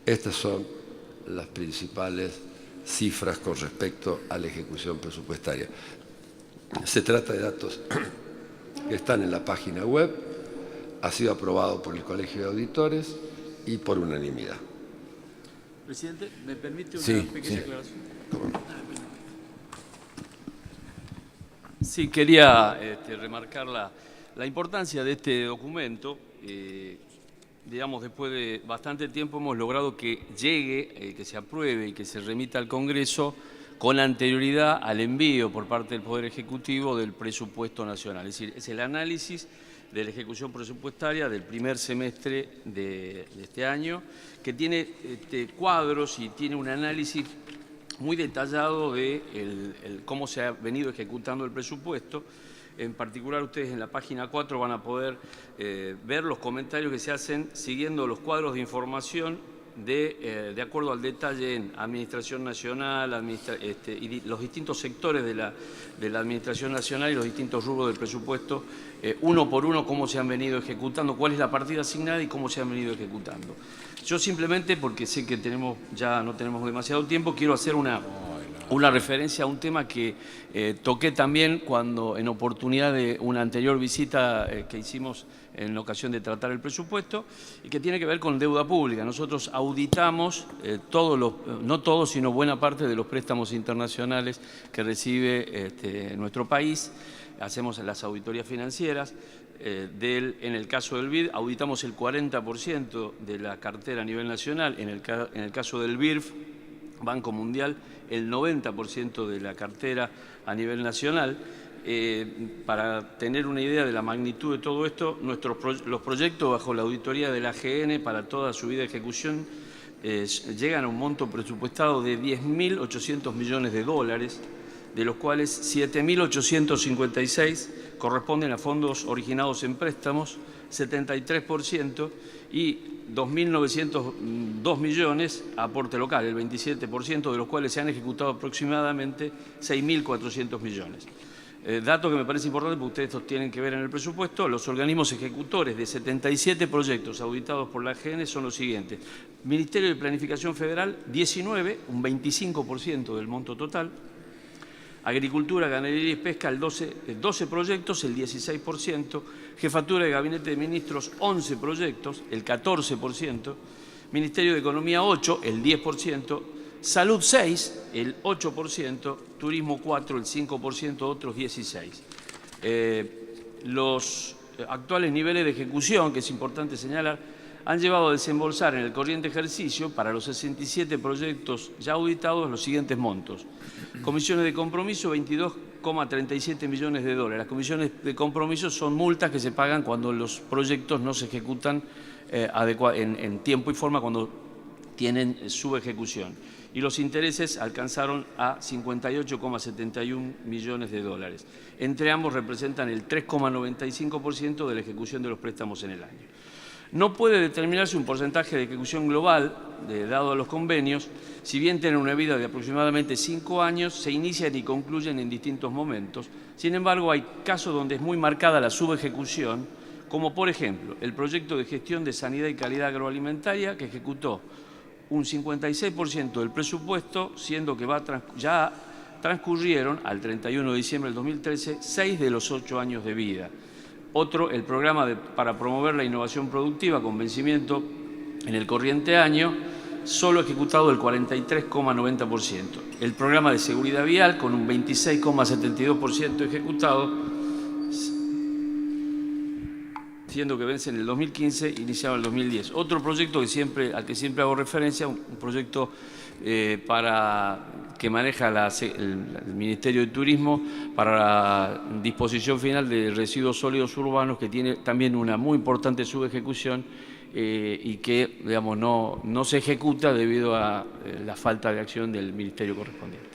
Estas son las principales cifras con respecto a la ejecución presupuestaria. Se trata de datos que están en la página web, ha sido aprobado por el Colegio de Auditores y por unanimidad. Presidente, ¿me permite una Sí, pequeña sí. aclaración? Sí, quería remarcar la importancia de este documento. Digamos, después de bastante tiempo hemos logrado que llegue, que se apruebe y que se remita al Congreso con anterioridad al envío por parte del Poder Ejecutivo del presupuesto nacional. Es decir, es el análisis de la ejecución presupuestaria del primer semestre de este año, que tiene cuadros y tiene un análisis muy detallado de cómo se ha venido ejecutando el presupuesto. En particular, ustedes en la página 4 van a poder ver los comentarios que se hacen siguiendo los cuadros de información de acuerdo al detalle en Administración Nacional y los distintos sectores de la Administración Nacional y los distintos rubros del presupuesto, uno por uno, cómo se han venido ejecutando, cuál es la partida asignada y cómo se han venido ejecutando. Yo simplemente, porque sé que ya no tenemos demasiado tiempo, quiero hacer una referencia a un tema que toqué también cuando, en oportunidad de una anterior visita que hicimos en ocasión de tratar el presupuesto, y que tiene que ver con deuda pública. Nosotros auditamos no todos, sino buena parte de los préstamos internacionales que recibe nuestro país. Hacemos las auditorías financieras. En el caso del BID, auditamos el 40% de la cartera a nivel nacional. En el caso del BIRF, Banco Mundial, el 90% de la cartera a nivel nacional. Para tener una idea de la magnitud de todo esto, los proyectos bajo la auditoría de la AGN para toda su vida de ejecución llegan a un monto presupuestado de 10.800 millones de dólares, de los cuales 7.856 corresponden a fondos originados en préstamos, 73%, y 2.902 millones a aporte local, el 27%, de los cuales se han ejecutado aproximadamente 6.400 millones. Dato que me parece importante porque ustedes estos tienen que ver en el presupuesto. Los organismos ejecutores de 77 proyectos auditados por la AGN son los siguientes. Ministerio de Planificación Federal, 19, un 25% del monto total. Agricultura, Ganadería y Pesca, 12 proyectos, el 16%. Jefatura de Gabinete de Ministros, 11 proyectos, el 14%. Ministerio de Economía, 8, el 10%. Salud 6, el 8%, Turismo 4, el 5%, otros 16. Los actuales niveles de ejecución, que es importante señalar, han llevado a desembolsar en el corriente ejercicio para los 67 proyectos ya auditados los siguientes montos. Comisiones de compromiso, 22,37 millones de dólares. Las comisiones de compromiso son multas que se pagan cuando los proyectos no se ejecutan en tiempo y forma, cuando tienen su ejecución. Y los intereses alcanzaron a 58,71 millones de dólares. Entre ambos representan el 3,95% de la ejecución de los préstamos en el año. No puede determinarse un porcentaje de ejecución global, dado a los convenios, si bien tienen una vida de aproximadamente 5 años, se inician y concluyen en distintos momentos. Sin embargo, hay casos donde es muy marcada la subejecución, como por ejemplo el proyecto de gestión de sanidad y calidad agroalimentaria, que ejecutó un 56% del presupuesto, siendo que ya transcurrieron al 31 de diciembre del 2013 6 de los 8 años de vida. Otro, el programa para promover la innovación productiva con vencimiento en el corriente año, solo ejecutado el 43,90%. El programa de seguridad vial con un 26,72% ejecutado, siendo que vence en el 2015, iniciado en el 2010. Otro proyecto al que siempre hago referencia, un proyecto que maneja el Ministerio de Turismo para la disposición final de residuos sólidos urbanos, que tiene también una muy importante subejecución y que, digamos, no se ejecuta debido a la falta de acción del Ministerio correspondiente.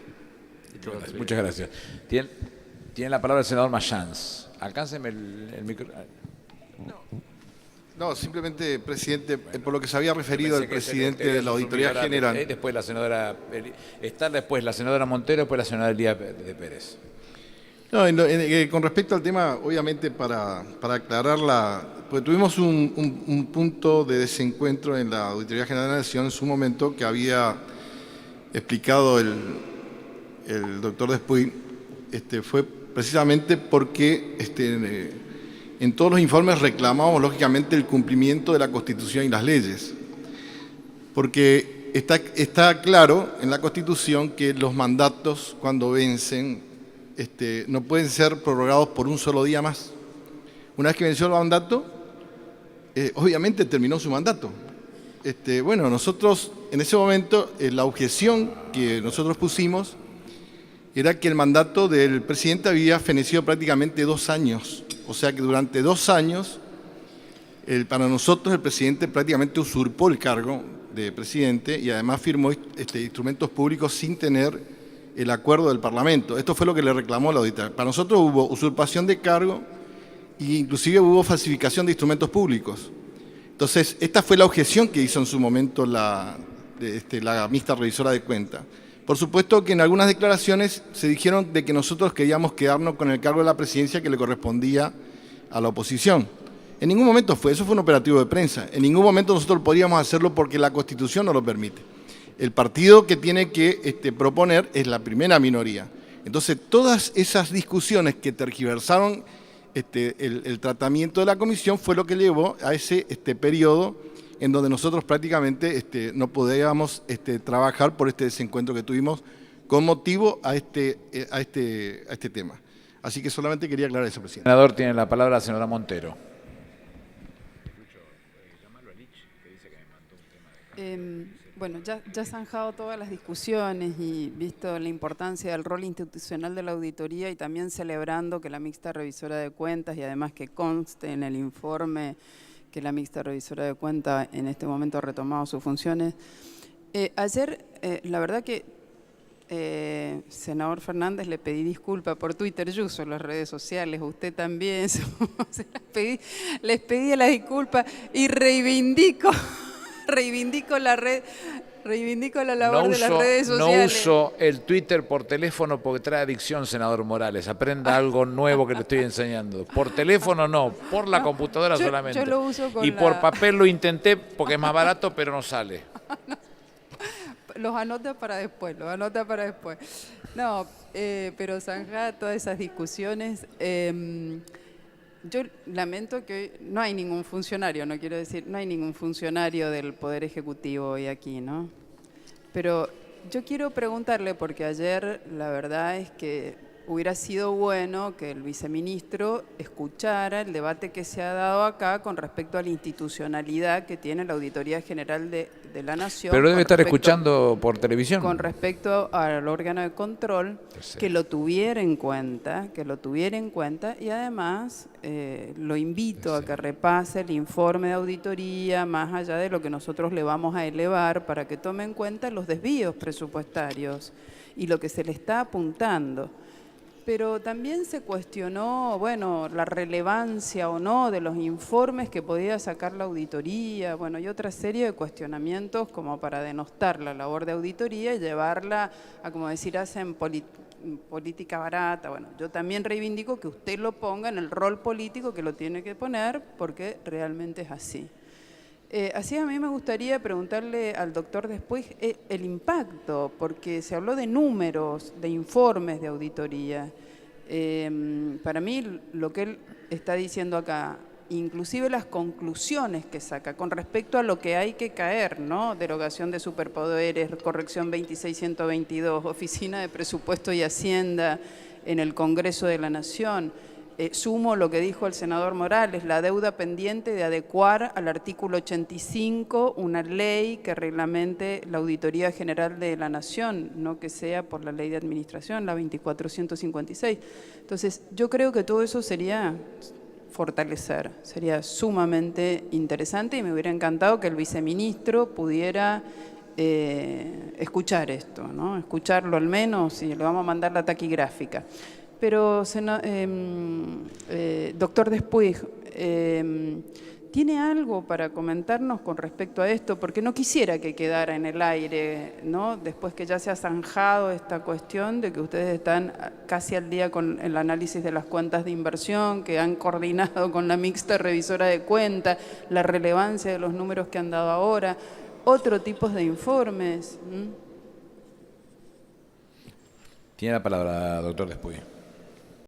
Muchas gracias. Tiene la palabra el senador Mayans. Alcánceme el micrófono. No, simplemente, presidente, por lo que se había referido el presidente de la Auditoría General. Después la senadora, después la senadora Montero, después la senadora Elía de Pérez. No, con respecto al tema, obviamente para aclararla, pues tuvimos un punto de desencuentro en la Auditoría General de la Nación en su momento, que había explicado el doctor Despuy, fue precisamente porque en todos los informes reclamamos, lógicamente, el cumplimiento de la Constitución y las leyes. Porque está claro en la Constitución que los mandatos, cuando vencen, no pueden ser prorrogados por un solo día más. Una vez que venció el mandato, obviamente terminó su mandato. Bueno, nosotros en ese momento, la objeción que nosotros pusimos era que el mandato del presidente había fenecido prácticamente 2 años. O sea que durante 2 años, para nosotros el presidente prácticamente usurpó el cargo de presidente y además firmó instrumentos públicos sin tener el acuerdo del Parlamento. Esto fue lo que le reclamó la auditoría. Para nosotros hubo usurpación de cargo e inclusive hubo falsificación de instrumentos públicos. Entonces, esta fue la objeción que hizo en su momento la mixta revisora de cuentas. Por supuesto que en algunas declaraciones se dijeron de que nosotros queríamos quedarnos con el cargo de la presidencia que le correspondía a la oposición. En ningún momento eso fue un operativo de prensa. En ningún momento nosotros podríamos hacerlo porque la Constitución no lo permite. El partido que tiene que proponer es la primera minoría. Entonces, todas esas discusiones que tergiversaron el tratamiento de la comisión fue lo que llevó a ese periodo en donde nosotros prácticamente no podíamos trabajar por este desencuentro que tuvimos con motivo a este tema. Así que solamente quería aclarar eso, presidente. Senador, tiene la palabra la senadora Montero. Bueno, ya zanjado todas las discusiones y visto la importancia del rol institucional de la auditoría y también celebrando que la mixta revisora de cuentas y además que conste en el informe que la mixta revisora de cuentas en este momento ha retomado sus funciones. Ayer, la verdad que, senador Fernández, le pedí disculpas por Twitter, yo uso las redes sociales, usted también, les pedí la disculpa y reivindico la labor de las redes sociales. No uso el Twitter por teléfono porque trae adicción, senador Morales. Aprenda algo nuevo que le estoy enseñando. Por teléfono no, por la computadora solamente. Yo lo uso con por papel lo intenté porque es más barato, pero no sale. Los anota para después, No, pero zanjada todas esas discusiones. Yo lamento que no hay ningún funcionario, no hay ningún funcionario del Poder Ejecutivo hoy aquí, ¿no? Pero yo quiero preguntarle, porque ayer la verdad es que hubiera sido bueno que el viceministro escuchara el debate que se ha dado acá con respecto a la institucionalidad que tiene la Auditoría General de la Nación. Pero debe estar escuchando por televisión. Con respecto al órgano de control, que lo tuviera en cuenta, y además lo invito a que repase el informe de auditoría, más allá de lo que nosotros le vamos a elevar, para que tome en cuenta los desvíos presupuestarios y lo que se le está apuntando. Pero también se cuestionó, bueno, la relevancia o no de los informes que podía sacar la auditoría, bueno, y otra serie de cuestionamientos como para denostar la labor de auditoría y llevarla a, como decir, hacen política barata. Bueno, yo también reivindico que usted lo ponga en el rol político que lo tiene que poner, porque realmente es así. Así a mí me gustaría preguntarle al doctor después el impacto, porque se habló de números, de informes de auditoría. Para mí lo que él está diciendo acá, inclusive las conclusiones que saca con respecto a lo que hay que caer, ¿no? Derogación de superpoderes, corrección 26122, Oficina de Presupuesto y Hacienda en el Congreso de la Nación. Sumo lo que dijo el senador Morales, la deuda pendiente de adecuar al artículo 85 una ley que reglamente la Auditoría General de la Nación, no que sea por la ley de administración, la 2456. Entonces, yo creo que todo eso sería fortalecer, sería sumamente interesante y me hubiera encantado que el viceministro pudiera escuchar esto, ¿no? Escucharlo al menos, y le vamos a mandar la taquigráfica. Pero, doctor Despuig, ¿tiene algo para comentarnos con respecto a esto? Porque no quisiera que quedara en el aire, ¿no? Después que ya se ha zanjado esta cuestión de que ustedes están casi al día con el análisis de las cuentas de inversión, que han coordinado con la mixta revisora de cuentas, la relevancia de los números que han dado ahora, otro tipo de informes. Tiene la palabra, doctor Despuig.